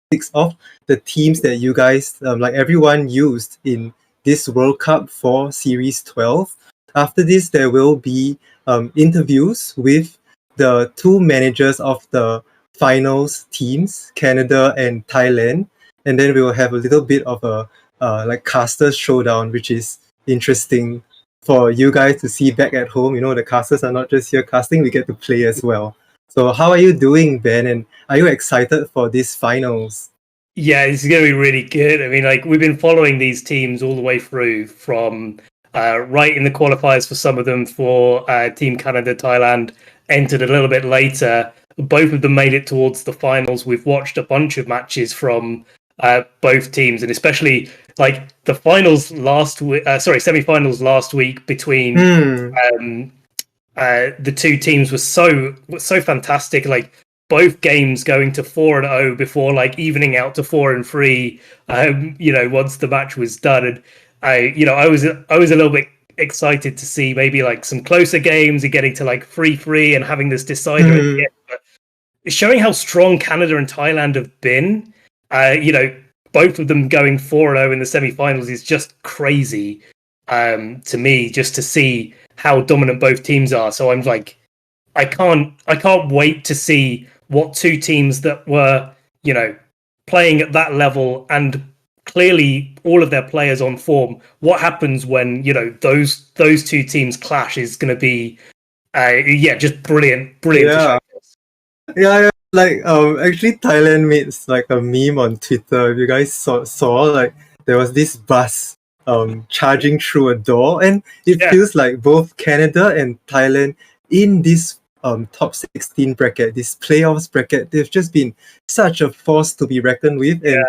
statistics of the teams that you guys, like everyone, used in this World Cup for Series 12. After this, there will be interviews with the two managers of the finals teams, Canada and Thailand, and then we will have a little bit of a like casters showdown, which is interesting for you guys to see back at home. The casters are not just here casting; we get to play as well. So, how are you doing, Ben? And are you excited for these finals? Yeah, it's going to be really good. I mean, like we've been following these teams all the way through from right in the qualifiers for some of them for Team Canada, Thailand entered a little bit later. Both of them made it towards the finals. We've watched a bunch of matches from both teams, and especially like the finals last week. Semi-finals last week between the two teams was so fantastic. Like both games going to 4-0 before like evening out to 4-3. Once the match was done, and I was a little bit excited to see maybe like some closer games and getting to like 3-3 and having this decider at the end. But it's showing how strong Canada and Thailand have been. Both of them going 4-0 in the semi-finals is just crazy to me, just to see how dominant both teams are. So I'm like, I can't wait to see what two teams that were, playing at that level and clearly all of their players on form. What happens when those two teams clash is going to be, just brilliant. Yeah. Like actually, Thailand made like a meme on Twitter. If you guys saw like there was this bus charging through a door, and it feels like both Canada and Thailand in this top 16 bracket, this playoffs bracket, they've just been such a force to be reckoned with. And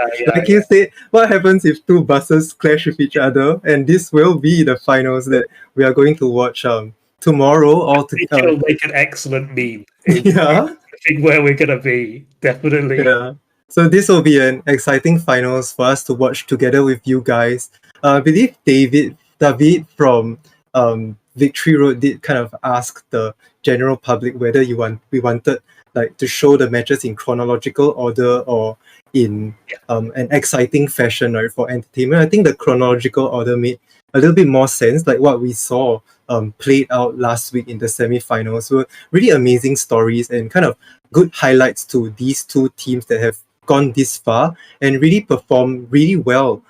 you said, what happens if two buses clash with each other? And this will be the finals that we are going to watch tomorrow. It'll make an excellent meme. Yeah. I think where we're gonna be, definitely. Yeah. So this will be an exciting finals for us to watch together with you guys. I believe David from Victory Road did kind of ask the general public whether we wanted like to show the matches in chronological order or in an exciting fashion, right, for entertainment. I think the chronological order made a little bit more sense, like what we saw played out last week in the semi-finals. Were really amazing stories and kind of good highlights to these two teams that have gone this far and really performed really well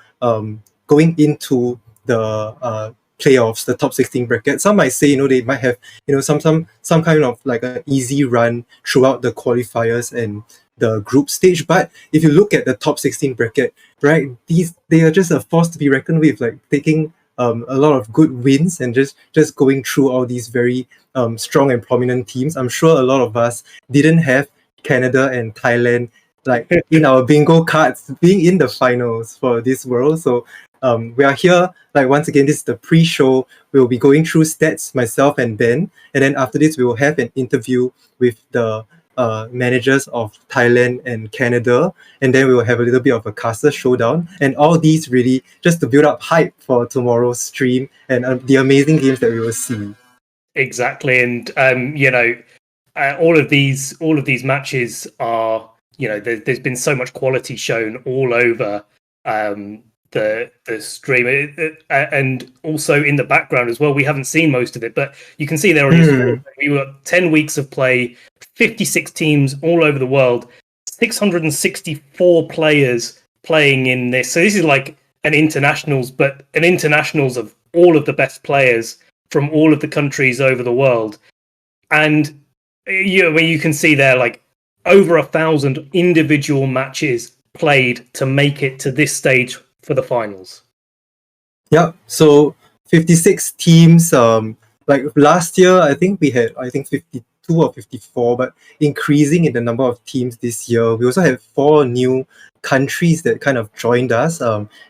going into the playoffs, the top 16 bracket. Some might say, they might have, some kind of like an easy run throughout the qualifiers and the group stage. But if you look at the top 16 bracket, right, they are just a force to be reckoned with, like taking a lot of good wins and just going through all these very strong and prominent teams. I'm sure a lot of us didn't have Canada and Thailand like in our bingo cards being in the finals for this World. So we are here, like once again, this is the pre-show. We'll be going through stats, myself and Ben, and then after this we will have an interview with the managers of Thailand and Canada, and then we will have a little bit of a caster showdown, and all these really just to build up hype for tomorrow's stream and the amazing games that we will see. Exactly, and all of these matches are, there's been so much quality shown all over the stream, and also in the background as well. We haven't seen most of it, but you can see there on your we were 10 weeks of play, 56 teams all over the world, 664 players playing in this. So this is like an internationals, but an internationals of all of the best players from all of the countries over the world. And you can see there like over 1,000 individual matches played to make it to this stage for the finals. Yeah, so 56 teams. Like last year, I think we had 52 or 54, but increasing in the number of teams this year. We also have 4 new countries that kind of joined us,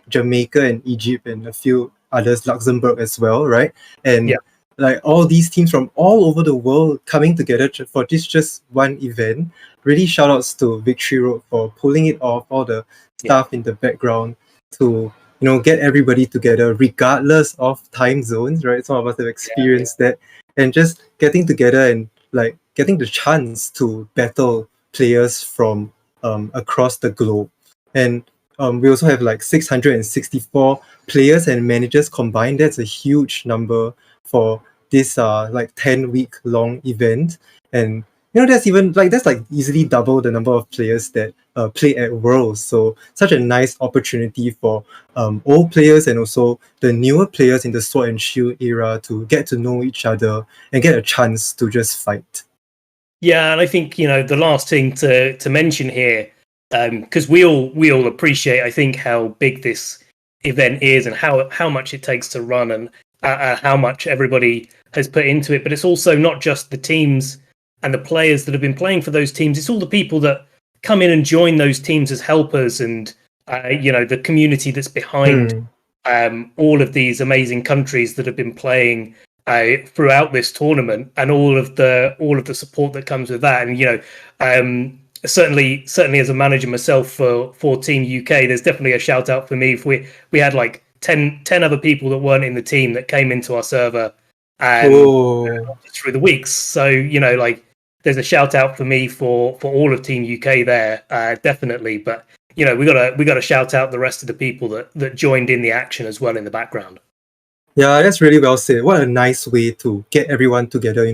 Jamaica and Egypt and a few others, Luxembourg as well, right? And like all these teams from all over the world coming together for this just one event. Really shout outs to Victory Road for pulling it off, all the staff in the background to get everybody together regardless of time zones, right? Some of us have experienced that, and just getting together and like getting the chance to battle players from across the globe. And we also have like 664 players and managers combined. That's a huge number for this like 10-week long event. And that's like easily double the number of players that play at Worlds. So such a nice opportunity for old players and also the newer players in the Sword and Shield era to get to know each other and get a chance to just fight. Yeah, and I think the last thing to mention here, because we all appreciate, I think, how big this event is and how much it takes to run and how much everybody has put into it. But it's also not just the teams and the players that have been playing for those teams. It's all the people that come in and join those teams as helpers, and the community that's behind all of these amazing countries that have been playing throughout this tournament, and all of the support that comes with that. And certainly as a manager myself for Team UK, there's definitely a shout out for me. If we had like 10 other people that weren't in the team that came into our server through the weeks. So like there's a shout out for me for all of Team UK there, definitely. But we gotta shout out the rest of the people that joined in the action as well in the background. Yeah, that's really well said. What a nice way to get everyone together,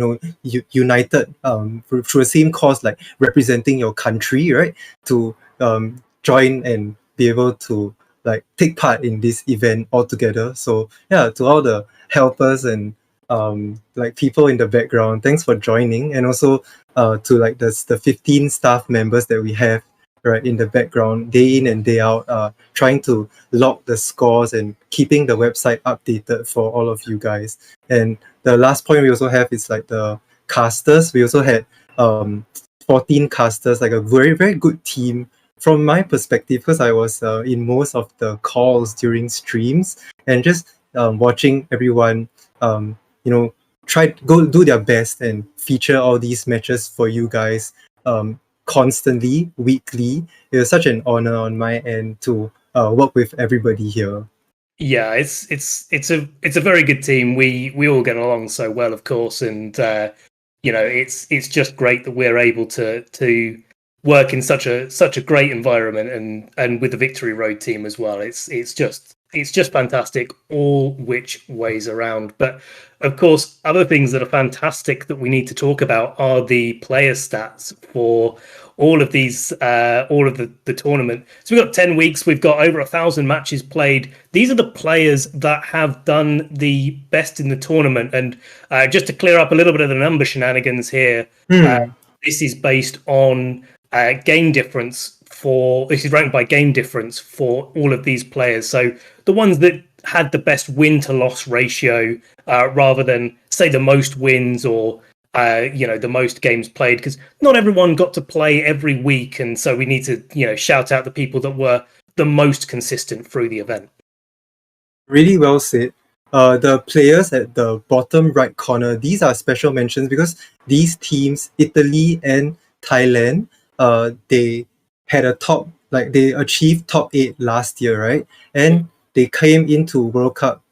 united through the same cause, like representing your country, right? To join and be able to like take part in this event all together. So yeah, to all the helpers and like people in the background, thanks for joining. And also to like the 15 staff members that we have right in the background day in and day out, trying to log the scores and keeping the website updated for all of you guys. And the last point we also have is like the casters. We also had 14 casters, like a very, very good team from my perspective, because I was in most of the calls during streams and just watching everyone go do their best and feature all these matches for you guys constantly, weekly. It was such an honor on my end to work with everybody here. Yeah, it's a very good team. We all get along so well, of course, and it's just great that we're able to work in such a great environment, and with the Victory Road team as well. It's just fantastic all which ways around. But of course, other things that are fantastic that we need to talk about are the player stats for all of these, all of the tournament. So we've got 10 weeks. We've got over 1,000 matches played. These are the players that have done the best in the tournament. And just to clear up a little bit of the number shenanigans here, this is based on game difference. This is ranked by game difference for all of these players. So the ones that had the best win to loss ratio, rather than say the most wins or the most games played, because not everyone got to play every week, and so we need to shout out the people that were the most consistent through the event. Really well said. The players at the bottom right corner, these are special mentions because these teams, Italy and Thailand, they had they achieved top 8 last year, right? And they came into World Cup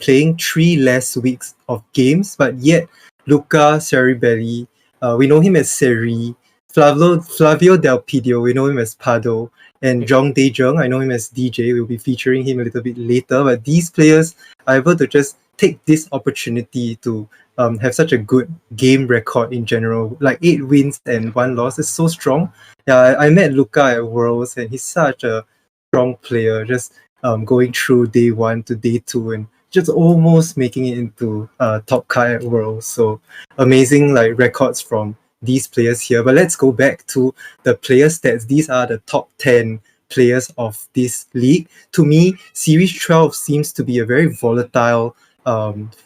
playing 3 less weeks of games, but yet Luca Ceribelli, we know him as Seri, Flavio Del Pidio, we know him as Pado, and Zhong Daejung, I know him as DJ. We'll be featuring him a little bit later, but these players are able to just take this opportunity to have such a good game record in general. Like 8 wins and 1 loss is so strong. Yeah, I met Luca at Worlds and he's such a strong player, just going through day 1 to day 2 and just almost making it into top car at Worlds. So amazing like records from these players here. But let's go back to the player stats. These are the top 10 players of this league. To me, Series 12 seems to be a very volatile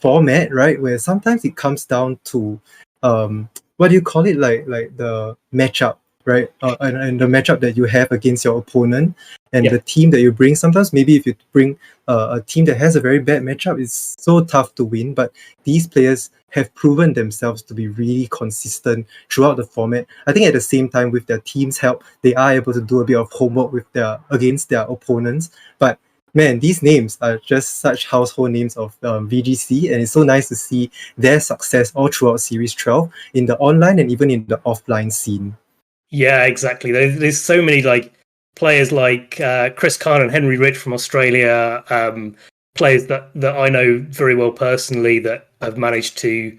format, right? Where sometimes it comes down to what do you call it? Like the matchup, right? And the matchup that you have against your opponent and the team that you bring. Sometimes maybe if you bring a team that has a very bad matchup, it's so tough to win. But these players have proven themselves to be really consistent throughout the format. I think at the same time, with their team's help, they are able to do a bit of homework against their opponents. But man, these names are just such household names of VGC, and it's so nice to see their success all throughout Series 12 in the online and even in the offline scene. Yeah, exactly. There's so many players like Chris Kahn and Henry Rich from Australia, players that I know very well personally that have managed to,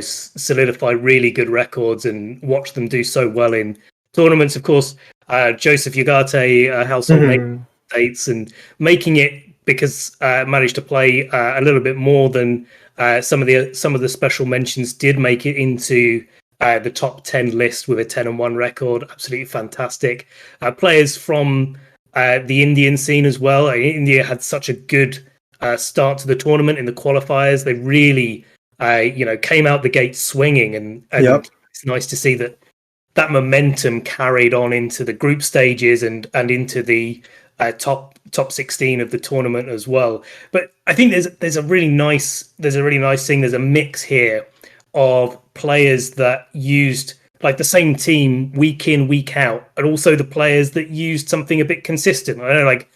solidify really good records and watch them do so well in tournaments. Of course, Joseph Ugarte, household name States, and making it because managed to play a little bit more than some of the special mentions did make it into the top 10 list with a 10-1 record. Absolutely fantastic. Players from the Indian scene as well. India had such a good start to the tournament in the qualifiers. They really, came out the gate swinging, and it's nice to see that momentum carried on into the group stages and into the top 16 of the tournament as well. But I think there's a really nice thing. There's a mix here of players that used like the same team week in, week out, and also the players that used something a bit consistent. I don't know, like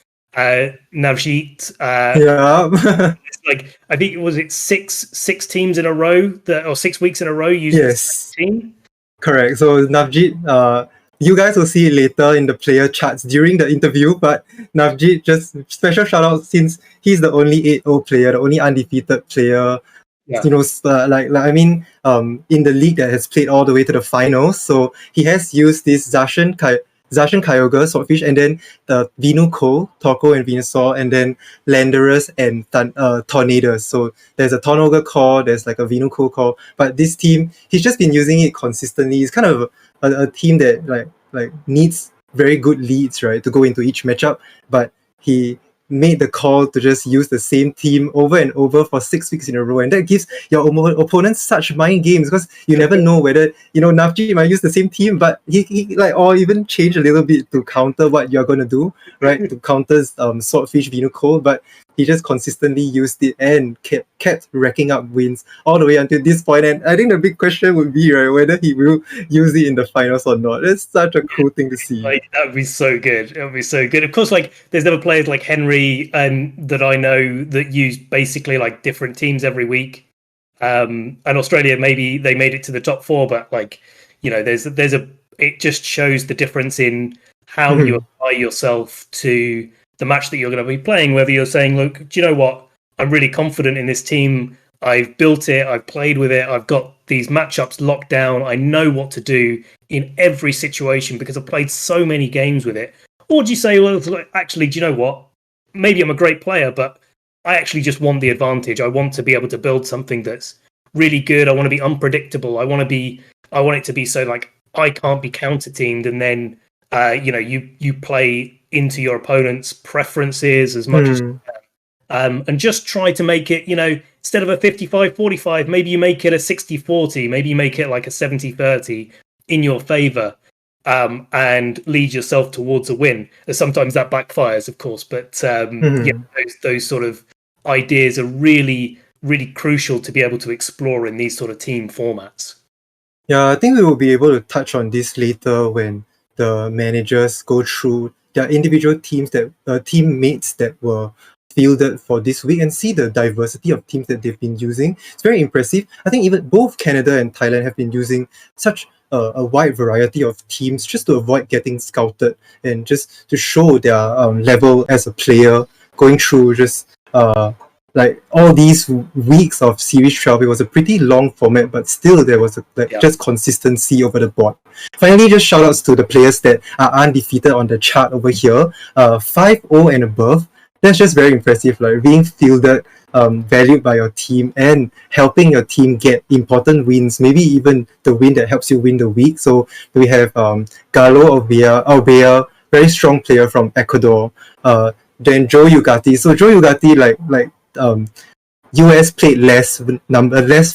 Navjeet. It's like, I think it six teams in a row or 6 weeks in a row used the same team. Correct. So Navjeet, you guys will see it later in the player charts during the interview, but Navjeet, just special shout out since he's the only 8-0 player, the only undefeated player. Yeah. In the league that has played all the way to the finals. So he has used this Zacian Kyogre, Swordfish, and then the Venuco, Torkoal and Venusaur, and then Landorus and Tornadus. So there's a Tornogre core, there's like a Venuco core, but this team, he's just been using it consistently. It's kind of a team that like needs very good leads, right, to go into each matchup, but he made the call to just use the same team over and over for 6 weeks in a row, and that gives your opponents such mind games because you never know whether Navjeet might use the same team, but he or even change a little bit to counter what you're going to do, right? To counter Swordfish, Venuco, but he just consistently used it and kept racking up wins all the way until this point. And I think the big question would be, right, whether he will use it in the finals or not. It's such a cool thing to see. Like, that would be so good. It would be so good. Of course, like there's other players like Henry that I know that use basically like different teams every week. And Australia, maybe they made it to the top 4, but like, it just shows the difference in how you apply yourself to the match that you're going to be playing, whether you're saying, look, do you know what? I'm really confident in this team. I've built it. I've played with it. I've got these matchups locked down. I know what to do in every situation because I've played so many games with it. Or do you say, well, actually, do you know what? Maybe I'm a great player, but I actually just want the advantage. I want to be able to build something that's really good. I want to be unpredictable. I want it to be so like I can't be counter-teamed, and then you play into your opponent's preferences as much as you can. And just try to make it, instead of a 55-45, maybe you make it a 60-40, maybe you make it like a 70-30 in your favor, and lead yourself towards a win. Sometimes that backfires, of course, but those sort of ideas are really, really crucial to be able to explore in these sort of team formats. Yeah, I think we will be able to touch on this later when the managers go through their individual teams teammates that were fielded for this week and see the diversity of teams that they've been using. It's very impressive. I think even both Canada and Thailand have been using such a wide variety of teams just to avoid getting scouted and just to show their level as a player going through just like all these weeks of Series 12. It was a pretty long format, but still there was just consistency over the board. Finally, just shout outs to the players that are undefeated on the chart over here. 5-0 and above. That's just very impressive, like being fielded, valued by your team and helping your team get important wins, maybe even the win that helps you win the week. So we have Galo Albea, very strong player from Ecuador. Then Joe Ugarte. So Joe Ugarte, US played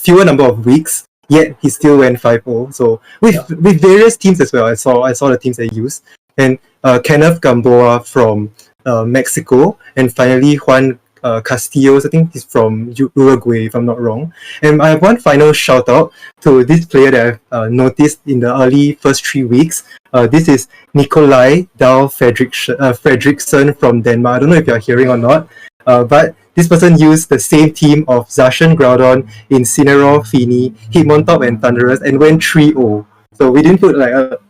fewer number of weeks, yet he still went 5-0. So with various teams as well, I saw the teams they used. And Kenneth Gamboa from Mexico, and finally Juan Castillos, I think he's from Uruguay, if I'm not wrong. And I have one final shout out to this player that I've noticed in the early first 3 weeks. This is Nikolai Dahl Fredriksson from Denmark. I don't know if you're hearing or not, but this person used the same team of Zacian, Groudon, Incineroar, Fini, Hitmontop, and Thundurus, and went 3-0. So we didn't put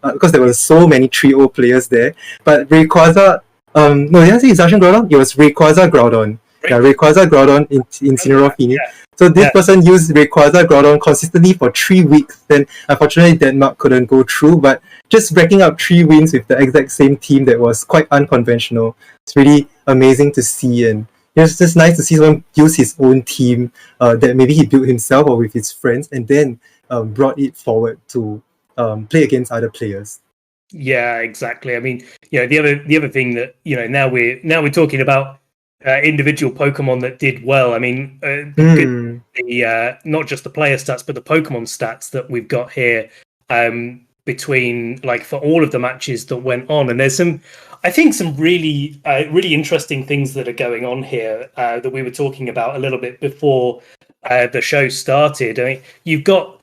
because there were so many 3-0 players there. But Rayquaza, no, did I say Zacian Groudon? It was Rayquaza Groudon. Yeah, Rayquaza Groudon in Incineroar Fini. So this person used Rayquaza Groudon consistently for 3 weeks. Then unfortunately Denmark couldn't go through, but just racking up 3 wins with the exact same team that was quite unconventional. It's really amazing to see, and it's just nice to see someone use his own team that maybe he built himself or with his friends, and then brought it forward to play against other players. Yeah, exactly. I mean, the other thing that now we're talking about individual Pokemon that did well. I mean, not just the player stats, but the Pokemon stats that we've got here between for all of the matches that went on. And there's some really really interesting things that are going on here that we were talking about a little bit before the show started. I mean, you've got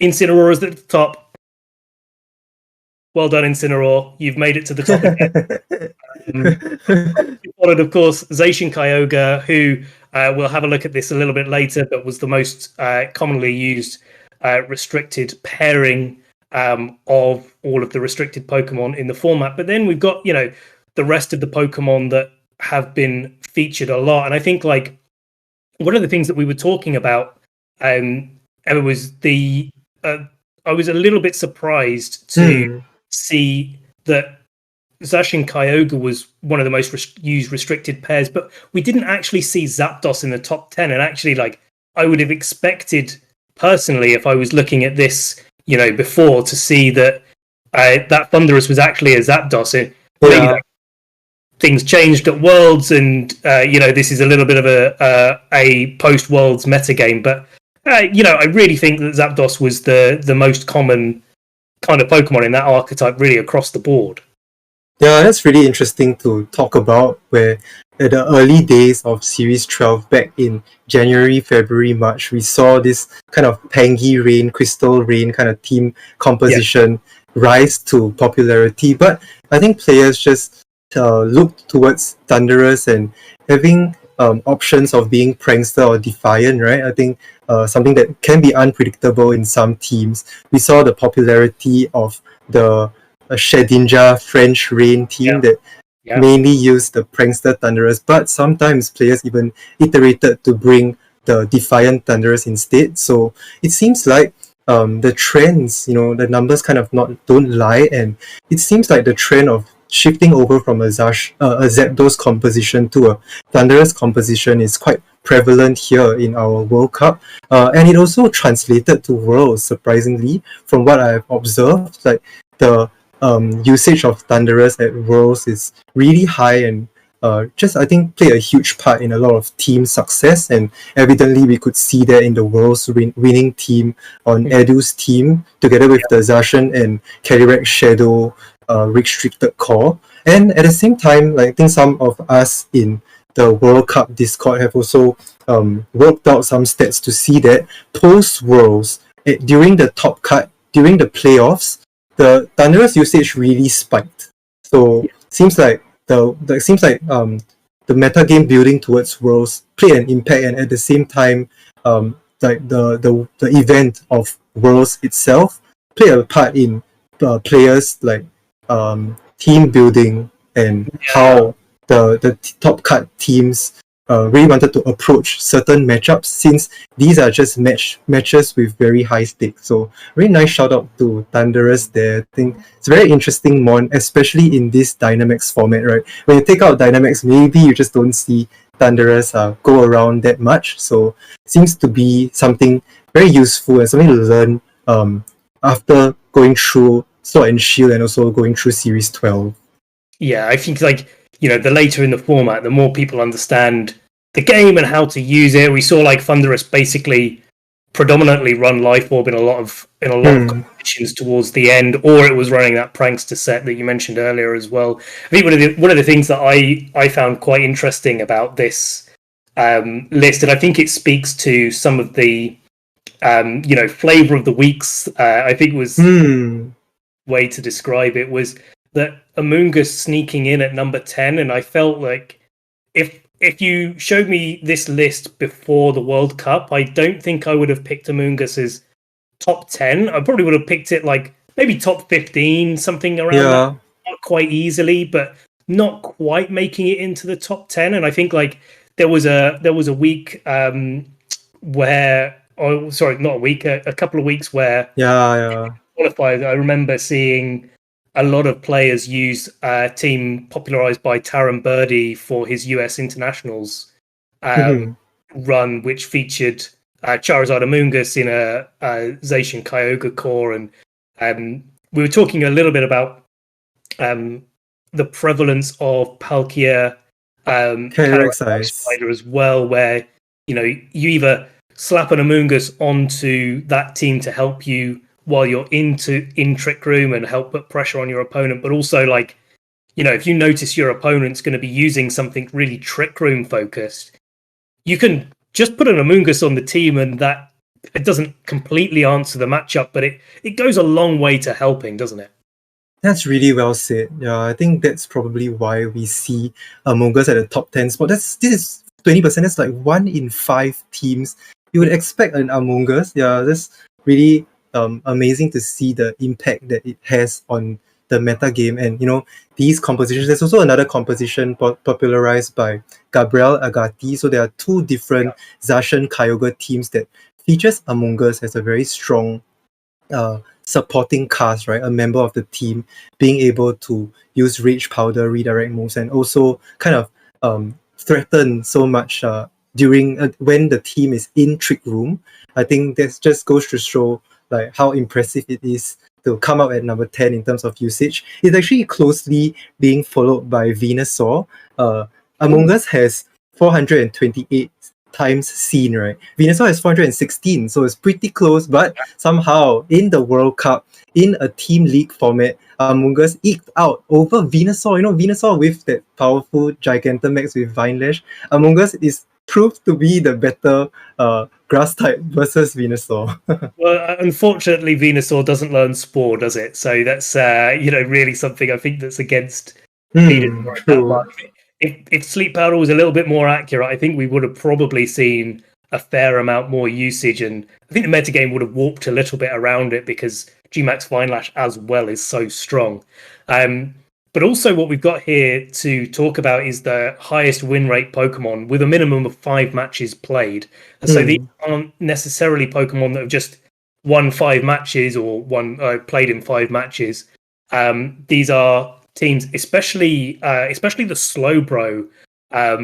Incineroar at the top. Well done, Incineroar. You've made it to the top again. Followed, of course, Zacian Kyogre, who we'll have a look at this a little bit later, but was the most commonly used restricted pairing of all of the restricted Pokemon in the format. But then we've got, the rest of the Pokemon that have been featured a lot. And I think, one of the things that we were talking about, Emma, was I was a little bit surprised to see that Zacian Kyogre was one of the most used restricted pairs, but we didn't actually see Zapdos in the top 10. And actually, I would have expected personally, if I was looking at this, before, to see that that Thunderous was actually a Zapdos. And maybe things changed at Worlds, and this is a little bit of a post Worlds metagame, but I really think that Zapdos was the most common kind of Pokemon in that archetype, really across the board. Yeah, that's really interesting to talk about, where at the early days of Series 12, back in January, February, March, we saw this kind of Pangy Rain, Crystal Rain kind of team composition rise to popularity. But I think players just looked towards Thunderous and having options of being Prankster or Defiant, right? I think something that can be unpredictable in some teams. We saw the popularity of the Shedinja French Rain team that mainly used the Prankster Thunderous, but sometimes players even iterated to bring the Defiant Thunderous instead. So it seems like the trends, the numbers kind of don't lie, and it seems like the trend of shifting over from a Zapdos composition to a Thunderous composition is quite prevalent here in our World Cup. And it also translated to Worlds, surprisingly, from what I've observed. Like the usage of Thunderous at Worlds is really high, and I think play a huge part in a lot of team success. And evidently we could see that in the Worlds winning team on Edu's team, together with the Zacian and Calyrex Shadow restricted core. And at the same time, I think some of us in the World Cup Discord have also worked out some stats to see that post Worlds, during the top cut, during the playoffs, the Thunderous usage really spiked. So seems like the meta game building towards Worlds played an impact, and at the same time, the event of Worlds itself played a part in players team building and how the top cut teams really wanted to approach certain matchups, since these are just matches with very high stakes. So really nice shout out to Thunderous there. I think it's a very interesting mon, especially in this Dynamax format, right? When you take out Dynamax, maybe you just don't see Thunderous go around that much. So it seems to be something very useful and something to learn after going through Sword and Shield and also going through Series 12. Yeah, I think the later in the format, the more people understand the game and how to use it. We saw Thunderous basically predominantly run Life Orb in a lot of competitions towards the end, or it was running that Prankster set that you mentioned earlier as well. I think one of the things that I found quite interesting about this list, and I think it speaks to some of the flavor of the weeks, I think was way to describe it, was that Amoonguss sneaking in at number 10, and I felt like if you showed me this list before the World Cup, I don't think I would have picked Amoonguss as top 10. I probably would have picked it maybe top 15, something around that, not quite easily, but not quite making it into the top 10. And I think like there was a week where, oh sorry, not a week, a couple of weeks where qualified. I remember seeing a lot of players use a team popularized by Taron Birdie for his US internationals run, which featured Charizard Amoonguss in a Zacian Kyogre core, and we were talking a little bit about the prevalence of Palkia Calyrex Spider as well, where you either slap an Amoonguss onto that team to help you while you're in Trick Room and help put pressure on your opponent, but also like if you notice your opponent's going to be using something really Trick Room focused, you can just put an Amoonguss on the team, and that it doesn't completely answer the matchup, but it goes a long way to helping, doesn't it? That's really well said. Yeah, I think that's probably why we see Amoonguss at the top 10 spot. This is 20%. That's like 1 in 5 teams. You would expect an Amoonguss. Yeah, that's really amazing to see the impact that it has on the meta game. And these compositions, there's also another composition popularized by Gabriel Agati. So there are 2 different Zacian Kyogre teams that features Amoonguss as a very strong supporting cast, right? A member of the team being able to use Rage Powder, redirect moves, and also kind of threaten so much during when the team is in Trick Room. I think that just goes to show like how impressive it is to come out at number 10 in terms of usage. It's actually closely being followed by Venusaur. Amoonguss has 428 times seen, right? Venusaur has 416, so it's pretty close, but somehow in the World Cup, in a team league format, Amoonguss eked out over Venusaur. Venusaur with that powerful Gigantamax with Vine Lash. Amoonguss is proved to be the better grass type versus Venusaur. Well, unfortunately, Venusaur doesn't learn Spore, does it? So that's really something I think that's against Venusaur that much. If Sleep Powder was a little bit more accurate, I think we would have probably seen a fair amount more usage, and I think the metagame would have warped a little bit around it because Gmax Vine Lash as well is so strong. But also what we've got here to talk about is the highest win rate Pokemon with a minimum of 5 matches played. And so these aren't necessarily Pokemon that have just won 5 matches or played in 5 matches. These are teams, especially the Slowbro. I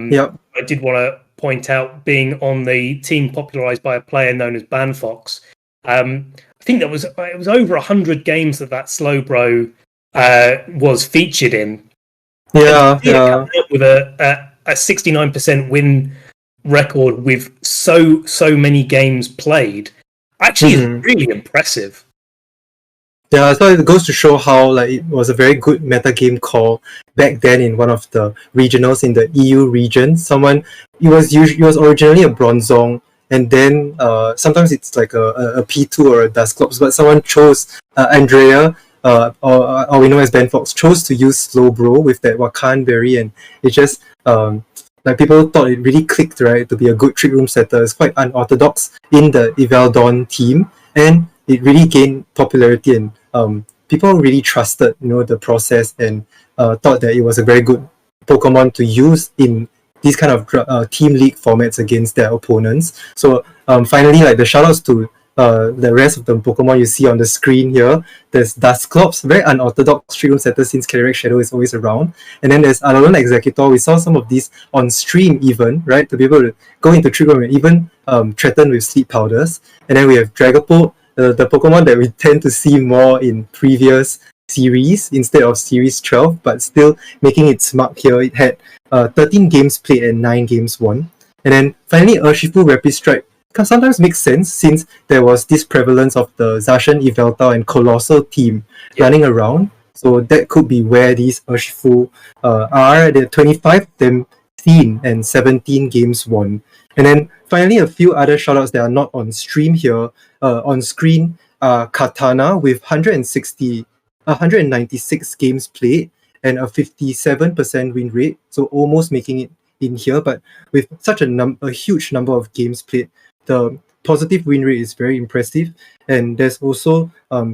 did want to point out being on the team popularized by a player known as Banfox. I think it was over 100 games that Slowbro was featured in. With a 69% win record with so many games played, actually is really impressive. Yeah, so it goes to show how like it was a very good metagame call back then in one of the regionals in the EU region. It was originally a Bronzong, and then sometimes it's like a P2 or a Dusclops, but someone chose Andrea, or we know as Banfox, chose to use Slowbro with that Wakan Berry, and it just like people thought it really clicked, right, to be a good Trick Room setter. It's quite unorthodox in the Eveldon team, and it really gained popularity, and people really trusted the process and thought that it was a very good Pokemon to use in these kind of team league formats against their opponents. So finally, like the shoutouts to the rest of the Pokemon you see on the screen here. There's Dusclops, very unorthodox Trick Room setter since Calyrex Shadow is always around. And then there's Alolan Executor. We saw some of these on stream even, right? To be able to go into Trick Room and even threaten with Sleep Powders. And then we have Dragapult, the Pokemon that we tend to see more in previous series instead of series 12, but still making its mark here. It had 13 games played and 9 games won. And then finally, Urshifu Rapid Strike sometimes makes sense since there was this prevalence of the Zacian, Yveltal, and Colossal team running around. So that could be where these Urshifu are. There are 25 of them seen and 17 games won. And then finally, a few other shoutouts that are not on stream here. On screen, Katana with 196 games played and a 57% win rate, so almost making it in here. But with such a huge number of games played, the positive win rate is very impressive. And there's also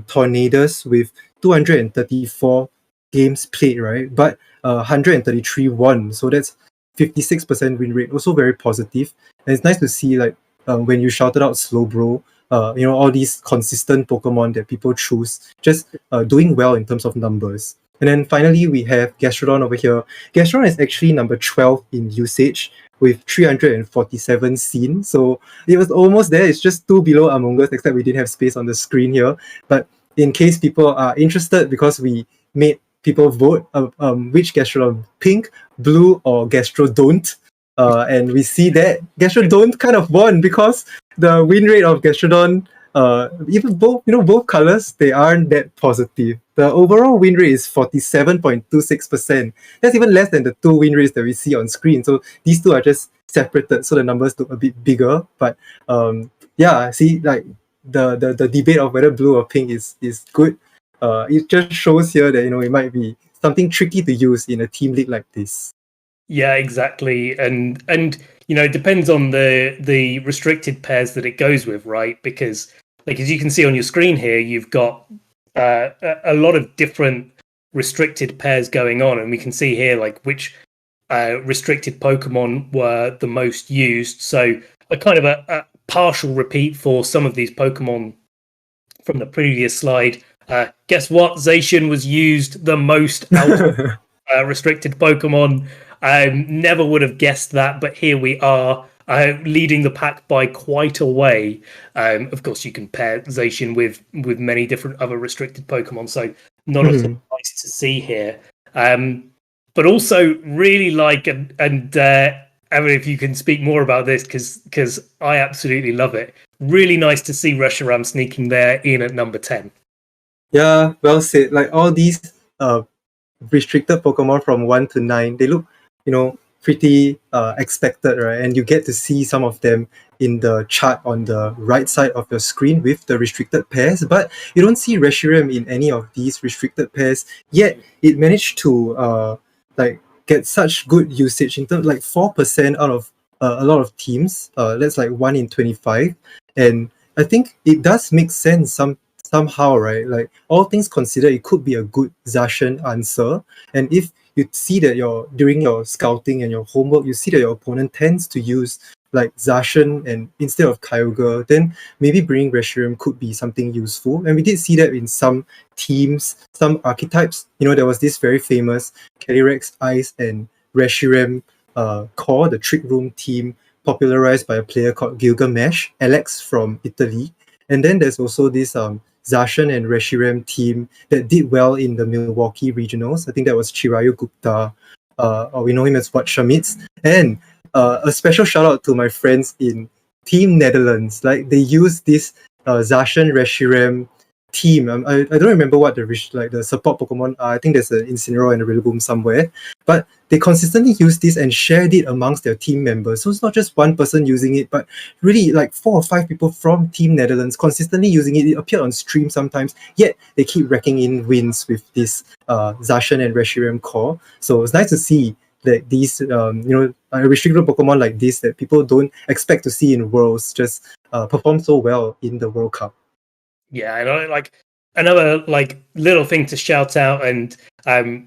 Tornadoes with 234 games played, right? But 133 won. So that's 56% win rate. Also very positive. And it's nice to see like when you shouted out Slowbro, all these consistent Pokemon that people choose, just doing well in terms of numbers. And then finally, we have Gastrodon over here. Gastrodon is actually number 12 in usage with 347 seen. So it was almost there. It's just 2 below Among Us, except we didn't have space on the screen here. But in case people are interested, because we made people vote which Gastrodon, pink, blue, or Gastrodont. And we see that Gastrodont kind of won because the win rate of Gastrodon, even both colors, they aren't that positive. The overall win rate is 47.26%. That's even less than the 2 win rates that we see on screen. So these two are just separated, so the numbers look a bit bigger. But see, like the debate of whether blue or pink is good. It just shows here that it might be something tricky to use in a team league like this. Yeah, exactly. And it depends on the restricted pairs that it goes with, right? Because like as you can see on your screen here, you've got a lot of different restricted pairs going on, and we can see here like which restricted Pokemon were the most used. So a kind of a partial repeat for some of these Pokemon from the previous slide. Guess what? Zacian was used the most out of restricted Pokemon. Never would have guessed that, but here we are, leading the pack by quite a way. Of course, you can pair Zacian with many different other restricted Pokemon, so not a surprise to see here. But also really like, and I mean, if you can speak more about this, because I absolutely love it. Really nice to see Reshiram sneaking there in at number 10. Yeah, well said. Like all these restricted Pokemon from 1 to 9, they look pretty expected, right? And you get to see some of them in the chart on the right side of your screen with the restricted pairs, but you don't see Reshiram in any of these restricted pairs, yet it managed to get such good usage in terms like 4% out of a lot of teams. That's like 1 in 25. And I think it does make sense somehow, right? Like all things considered, it could be a good Zacian answer. And if you see that during your scouting and your homework, you see that your opponent tends to use like Zacian and instead of Kyogre, then maybe bringing Reshiram could be something useful. And we did see that in some teams, some archetypes. There was this very famous Calyrex Ice and Reshiram core, the Trick Room team, popularized by a player called Gilgamesh, Alex from Italy. And then there's also this Zacian and Reshiram team that did well in the Milwaukee regionals. I think that was Chirayu Gupta, or we know him as Watshamitz. And a special shout out to my friends in Team Netherlands. Like they use this Zacian Reshiram team. I don't remember what the support Pokemon are. I think there's an Incineroar and a Rillaboom somewhere. But they consistently use this and shared it amongst their team members. So it's not just one person using it, but really like 4 or 5 people from Team Netherlands consistently using it. It appeared on stream sometimes, yet they keep racking in wins with this Zacian and Reshiram core. So it's nice to see that these restricted Pokemon like this that people don't expect to see in Worlds just perform so well in the World Cup. Yeah, and like another like little thing to shout out, and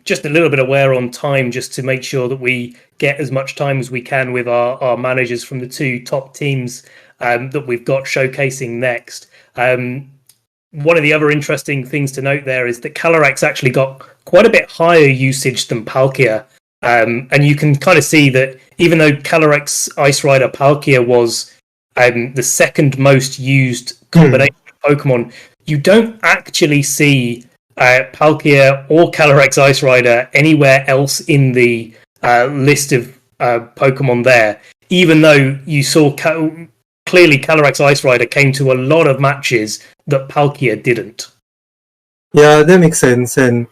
just a little bit of wear on time, just to make sure that we get as much time as we can with our managers from the 2 top teams that we've got showcasing next. One of the other interesting things to note there is that Calyrex actually got quite a bit higher usage than Palkia. And you can kind of see that even though Calyrex Ice Rider Palkia was the second most used combination of Pokemon, you don't actually see Palkia or Calyrex Ice Rider anywhere else in the list of Pokemon there, even though you saw clearly Calyrex Ice Rider came to a lot of matches that Palkia didn't. Yeah, that makes sense. And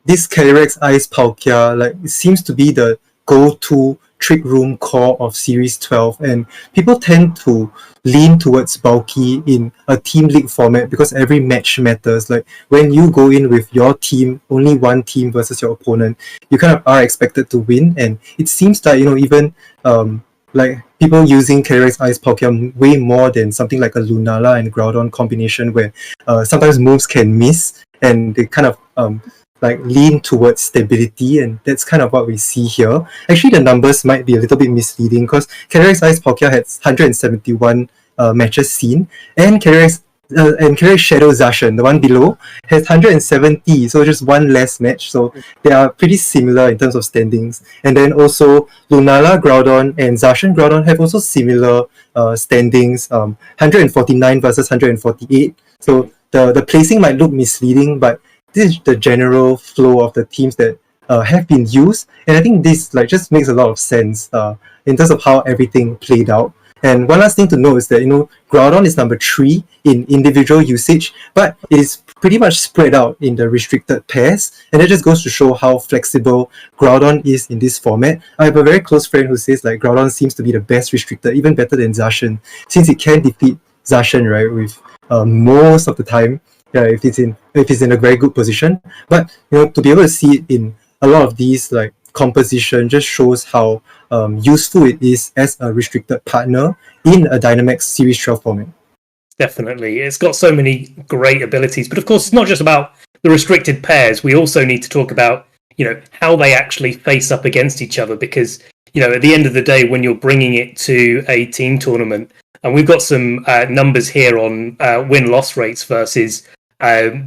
this Calyrex Ice Palkia, like, it seems to be the go-to Trick Room core of Series 12, and people tend to lean towards bulky in a team league format because every match matters. Like when you go in with your team, only one team versus your opponent, you kind of are expected to win. And it seems like even like people using Calyrex Ice Palkia way more than something like a Lunala and Groudon combination, where sometimes moves can miss and they kind of like lean towards stability, and that's kind of what we see here. Actually, the numbers might be a little bit misleading because Calyrex Ice Palkia had 171 matches seen, and Calyrex Shadow Zacian, the one below, has 170, so just one less match. So they are pretty similar in terms of standings. And then also Lunala Groudon and Zacian Groudon have also similar standings, 149 versus 148. So the placing might look misleading, but this is the general flow of the teams that have been used, and I think this like just makes a lot of sense in terms of how everything played out. And one last thing to know is that Groudon is number 3 in individual usage, but it is pretty much spread out in the restricted pairs, and it just goes to show how flexible Groudon is in this format. I have a very close friend who says like Groudon seems to be the best restricted, even better than Zacian, since it can defeat Zacian, right, with most of the time. Yeah, if it's in a very good position. But to be able to see it in a lot of these like composition just shows how useful it is as a restricted partner in a Dynamax Series 12 format. Definitely. It's got so many great abilities. But of course, it's not just about the restricted pairs. We also need to talk about, how they actually face up against each other. Because, at the end of the day, when you're bringing it to a team tournament, and we've got some numbers here on win-loss rates versus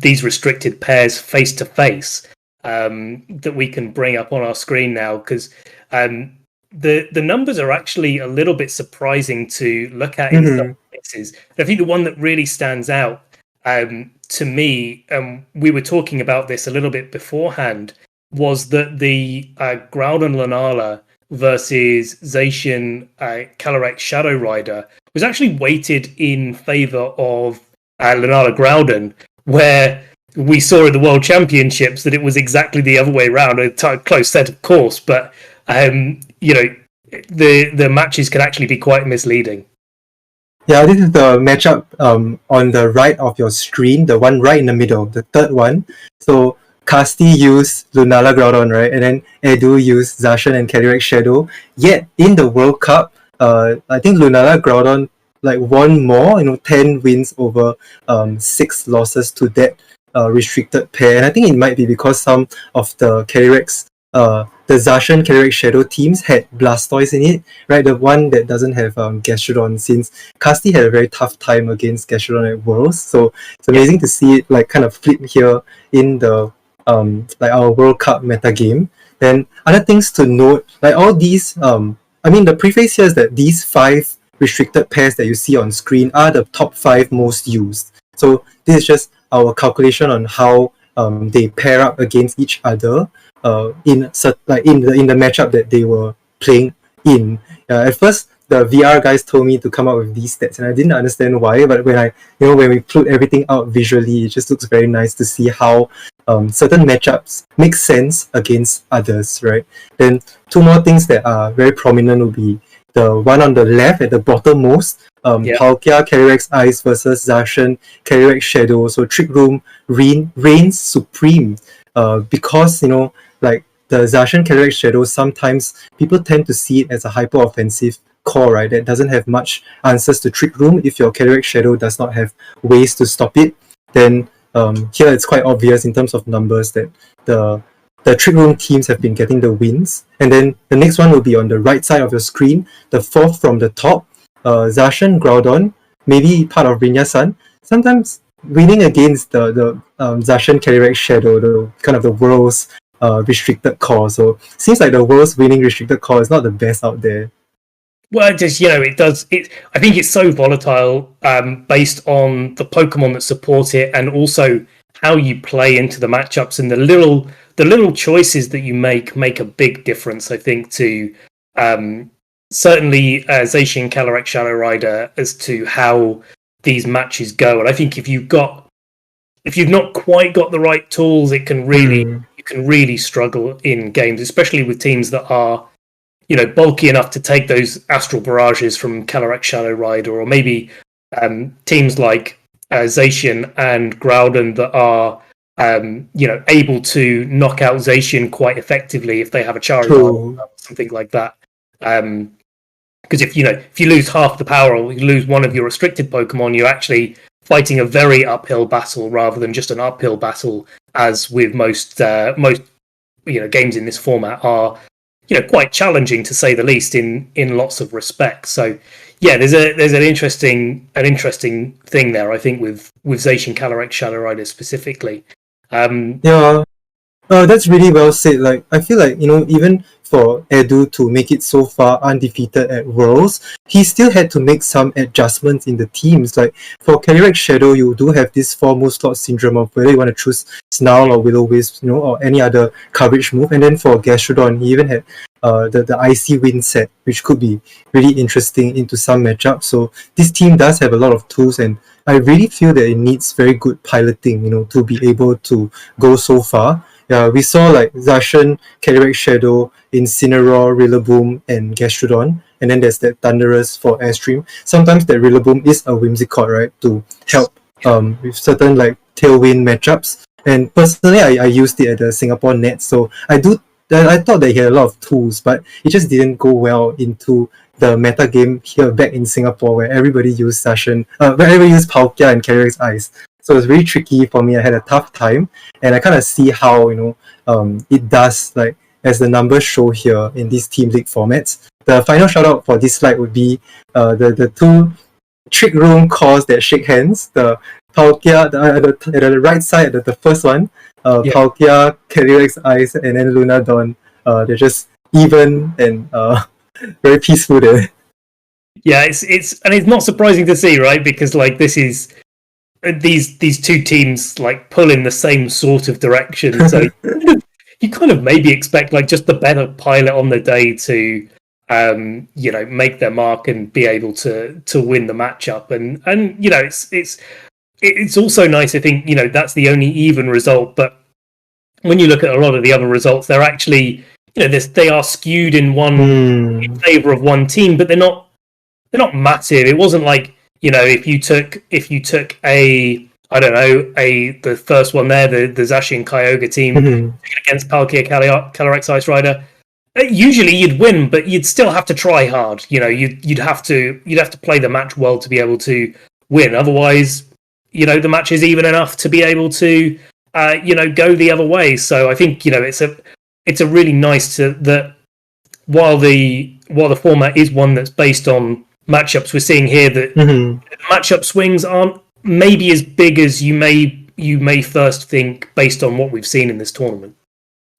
these restricted pairs face-to-face that we can bring up on our screen now, because the numbers are actually a little bit surprising to look at in some places. I think the one that really stands out to me, we were talking about this a little bit beforehand, was that the Groudon Lunala versus Zacian Calyrex Shadow Rider was actually weighted in favor of Lunala Groudon, where we saw in the World Championships that it was exactly the other way around. A close set, of course, but the matches can actually be quite misleading. Yeah, this is the matchup on the right of your screen, the one right in the middle, the third one. So Casti used Lunala Groudon, right? And then Edu used Zacian and Calyrex Shadow. Yet in the World Cup, I think Lunala Groudon like won more, 10 wins over 6 losses to that restricted pair. And I think it might be because some of the Calyrex, the Zacian Calyrex Shadow teams had Blastoise in it, right? The one that doesn't have Gastrodon, since Casti had a very tough time against Gastrodon at Worlds. So it's amazing to see it like kind of flip here in the like our World Cup meta game. Then other things to note, like all these, the preface here is that these 5 restricted pairs that you see on screen are the top 5 most used. So this is just our calculation on how they pair up against each other in the matchup that they were playing in. At first, the VR guys told me to come up with these stats, and I didn't understand why. But when we put everything out visually, it just looks very nice to see how certain matchups make sense against others, right? Then 2 more things that are very prominent will be the one on the left at the bottommost, Palkia Calyrex Ice versus Zacian Calyrex Shadow. So Trick Room reigns supreme because like the Zacian Calyrex Shadow, sometimes people tend to see it as a hyper offensive core, right, that doesn't have much answers to Trick Room if your Calyrex Shadow does not have ways to stop it. Then here it's quite obvious in terms of numbers that the Trick Room teams have been getting the wins. And then the next one will be on the right side of your screen, the 4th from the top, Zacian Groudon, maybe part of Rinyasan, sometimes winning against the Zacian Calyrex Shadow, the kind of the world's restricted core. So seems like the world's winning restricted core is not the best out there. Well, just it does. I think it's so volatile, based on the Pokemon that support it, and also how you play into the matchups, and the little choices that you make a big difference. I think to certainly Zacian Calyrex Shadow Rider as to how these matches go. And I think if you've not quite got the right tools, it can you can really struggle in games, especially with teams that are bulky enough to take those astral barrages from Calyrex Shadow Rider, or maybe teams like Zacian and Groudon that are able to knock out Zacian quite effectively if they have a Charizard or something like that. because if you lose half the power or you lose one of your restricted Pokemon, you're actually fighting a very uphill battle rather than just an uphill battle, as with most games in this format are quite challenging to say the least in lots of respects. So yeah, there's an interesting thing there, I think, with Zacian, Calyrex, Shadow Rider specifically. Yeah. That's really well said. Like, I feel like, even for Edu to make it so far undefeated at Worlds, he still had to make some adjustments in the teams. Like, for Calyrex Shadow, you do have this 4-move slot syndrome of whether you want to choose Snarl or Will-O-Wisp, or any other coverage move. And then for Gastrodon, he even had the Icy Wind set, which could be really interesting into some matchups. So this team does have a lot of tools, and I really feel that it needs very good piloting, to be able to go so far. Yeah, we saw like Zacian, Calyrex Shadow, Incineroar, Rillaboom, and Gastrodon. And then there's that Thundurus for Airstream. Sometimes that Rillaboom is a Whimsicott, right? To help with certain like Tailwind matchups. And personally, I used it at the Singapore Nets. So I thought that he had a lot of tools, but it just didn't go well into the meta game here back in Singapore, where everybody used Zacian, where everybody used Palkia and Calyrex Ice. So it was really tricky for me. I had a tough time, and I kind of see how it does, like, as the numbers show here in these Team League formats. The final shout out for this slide would be the two Trick Room cores that shake hands. The Palkia at the right side, the first one, Palkia, Calyrex Ice, and then Lunadon. They're just even and very peaceful there. Yeah, it's not surprising to see, right? Because like this is these two teams like pull in the same sort of direction, so you kind of maybe expect like just the better pilot on the day to make their mark and be able to win the matchup, and it's also nice, I think, that's the only even result, but when you look at a lot of the other results, they're actually they are skewed in in favor of one team, but they're not massive. It wasn't like if you took the first one there, the Zacian Kyogre team against Palkia, Calyrex Ice Rider. Usually you'd win, but you'd still have to try hard. You'd have to play the match well to be able to win. Otherwise, the match is even enough to be able to go the other way. So I think it's a really nice that while the format is one that's based on matchups, we're seeing here that matchup swings aren't maybe as big as you may first think based on what we've seen in this tournament.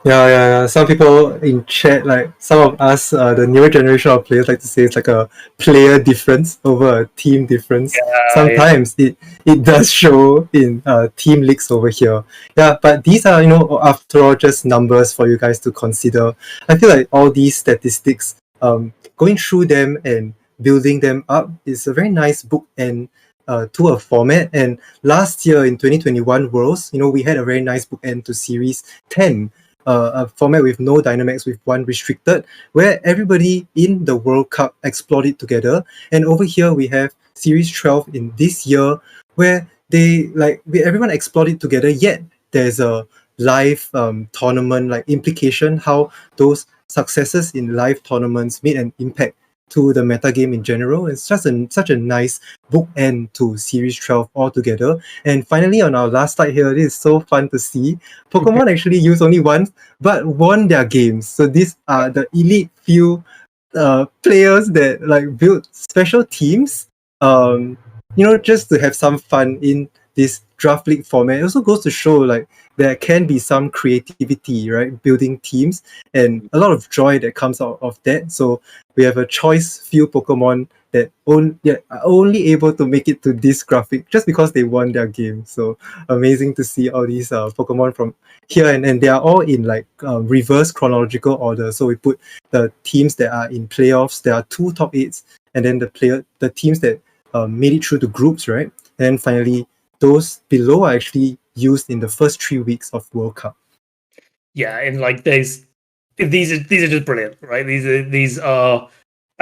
Yeah. Some people in chat, like some of us, the newer generation of players, like to say it's like a player difference over a team difference. Sometimes it does show in team leagues over here. Yeah, but these are, after all, just numbers for you guys to consider. I feel like all these statistics, going through them and building them up is a very nice bookend to a format. And last year in 2021 Worlds, we had a very nice bookend to Series 10. A format with no Dynamax, with one restricted, where everybody in the World Cup explored it together. And over here we have Series 12 in this year, where everyone explored it together, yet there's a live tournament like implication, how those successes in live tournaments made an impact to the metagame in general. It's just such a nice bookend to Series 12 altogether. And finally, on our last slide here, this is so fun to see. Pokemon actually used only once, but won their games. So these are the elite few players that built special teams, just to have some fun in this draft league format. It also goes to show there can be some creativity, right? Building teams and a lot of joy that comes out of that. So we have a choice few Pokemon that are only able to make it to this graphic just because they won their game. So amazing to see all these Pokemon from here, and they are all in reverse chronological order. So we put the teams that are in playoffs. There are 2 top 8s, and then the teams that made it through to groups, right? And finally, those below are actually used in the first 3 weeks of World Cup. Yeah, and these are just brilliant, right? These are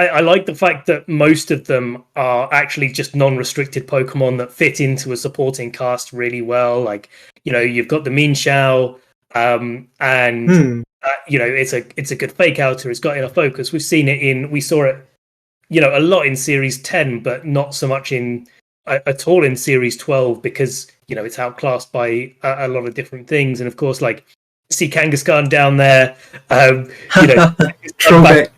I like the fact that most of them are actually just non-restricted Pokemon that fit into a supporting cast really well. You've got the Minxiao, and it's a good fake outer. It's got enough focus. We saw it a lot in Series 10, but not so much at all in Series 12 because it's outclassed by a lot of different things. And of course, like see Kangaskhan down there, Throwback.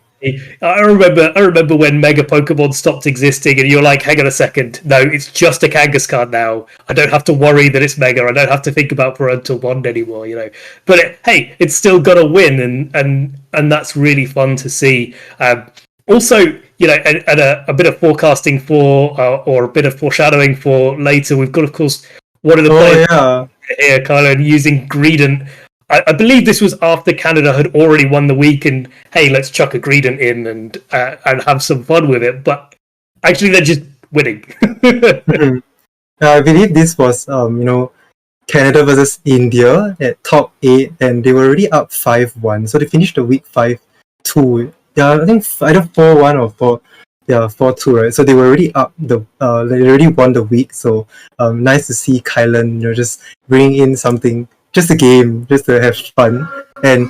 I remember when Mega Pokemon stopped existing, and you're like, hang on a second, no, it's just a Kangaskhan now. I don't have to worry that it's Mega. I don't have to think about Parental Bond anymore, But hey, it's still got to win, and that's really fun to see. Also, and a bit of forecasting for, or a bit of foreshadowing for later. We've got, of course, one of the players here, Kylo, using Greedent. I believe this was after Canada had already won the week, and hey, let's chuck a Greedent in and have some fun with it. But actually, they're just winning. I believe this was Canada versus India at top 8, and they were already up 5-1, so they finished the week 5-2. Yeah, I think either 4-1 or 4-2, right? So they were already up they already won the week. So nice to see Kylan, just bring in something. Just a game, just to have fun. And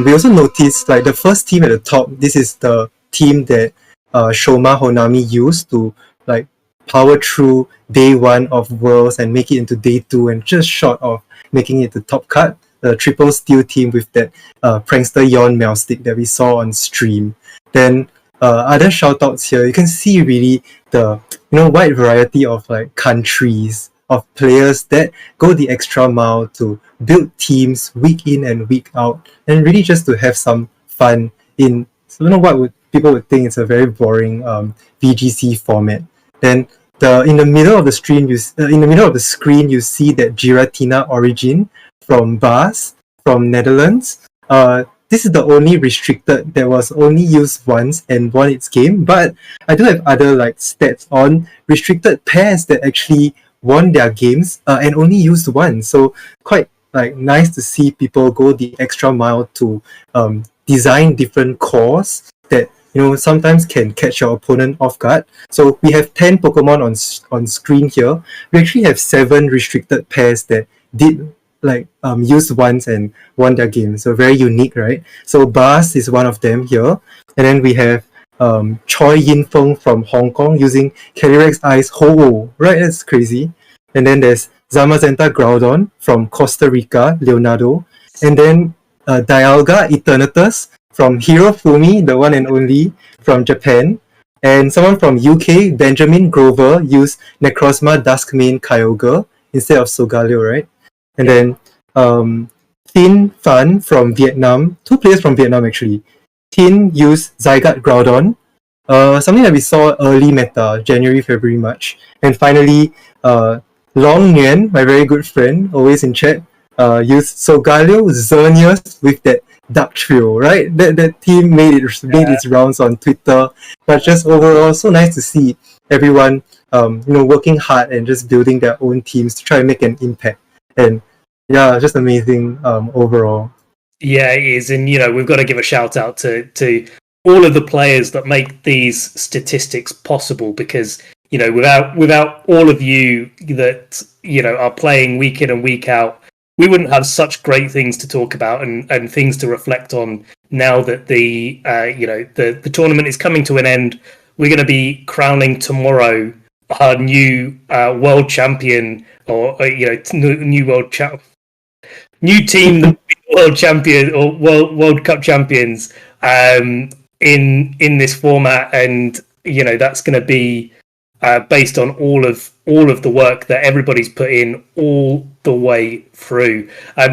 we also noticed, like, the first team at the top, this is the team that Shoma Honami used to, like, power through day 1 of Worlds and make it into day 2, and just short of making it the top cut, the triple steel team with that prankster Yon Melstick that we saw on stream. Then other shout-outs here, you can see really the wide variety of, like, countries, of players that go the extra mile to build teams week in and week out, and really just to have some fun in what people would think it's a very boring VGC format. Then in the middle of the screen, you see that Giratina Origin from Bas from Netherlands. This is the only restricted that was only used once and won its game, but I do have other like stats on restricted pairs that actually won their games and only used one. So quite like nice to see people go the extra mile to design different cores that sometimes can catch your opponent off guard. So we have 10 Pokemon on screen here. We actually have 7 restricted pairs that did used once and won their game. So very unique, right? So Bas is one of them here, and then we have Choi Yin-feng from Hong Kong using Calyrex Ice Ho-Oh, right? That's crazy. And then there's Zamazenta Groudon from Costa Rica, Leonardo. And then Dialga Eternatus from Hirofumi, the one and only, from Japan. And someone from UK, Benjamin Grover, used Necrozma Duskmane Kyogre instead of Solgaleo, right? And then Tin Fan from Vietnam, 2 players from Vietnam actually. Tin used Zygarde Groudon, something that we saw early meta, January, February, March. And finally, Long Nguyen, my very good friend, always in chat, used Solgaleo Xerneas with that Dark Trio, right? That team made its rounds on Twitter. But just overall, so nice to see everyone working hard and just building their own teams to try and make an impact. And yeah, just amazing overall. Yeah, it is. And, we've got to give a shout out to all of the players that make these statistics possible, because, without all of you that, are playing week in and week out, we wouldn't have such great things to talk about and things to reflect on now that the tournament is coming to an end. We're going to be crowning tomorrow our new world champion, or, new world champ. New team that will be world champion or World Cup champions in this format, and that's going to be based on all of the work that everybody's put in all the way through.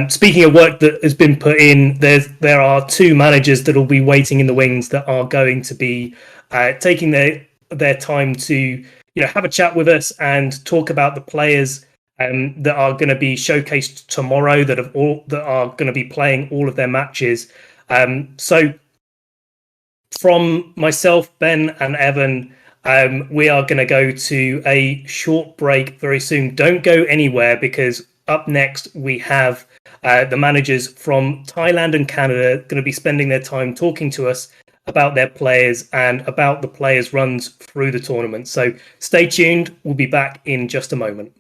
Speaking of work that has been put in, there are 2 managers that will be waiting in the wings that are going to be taking their time to have a chat with us and talk about the players that are going to be showcased tomorrow, that are going to be playing all of their matches. So from myself, Ben and Evan, we are going to go to a short break very soon. Don't go anywhere, because up next we have the managers from Thailand and Canada going to be spending their time talking to us about their players and about the players' runs through the tournament. So stay tuned. We'll be back in just a moment.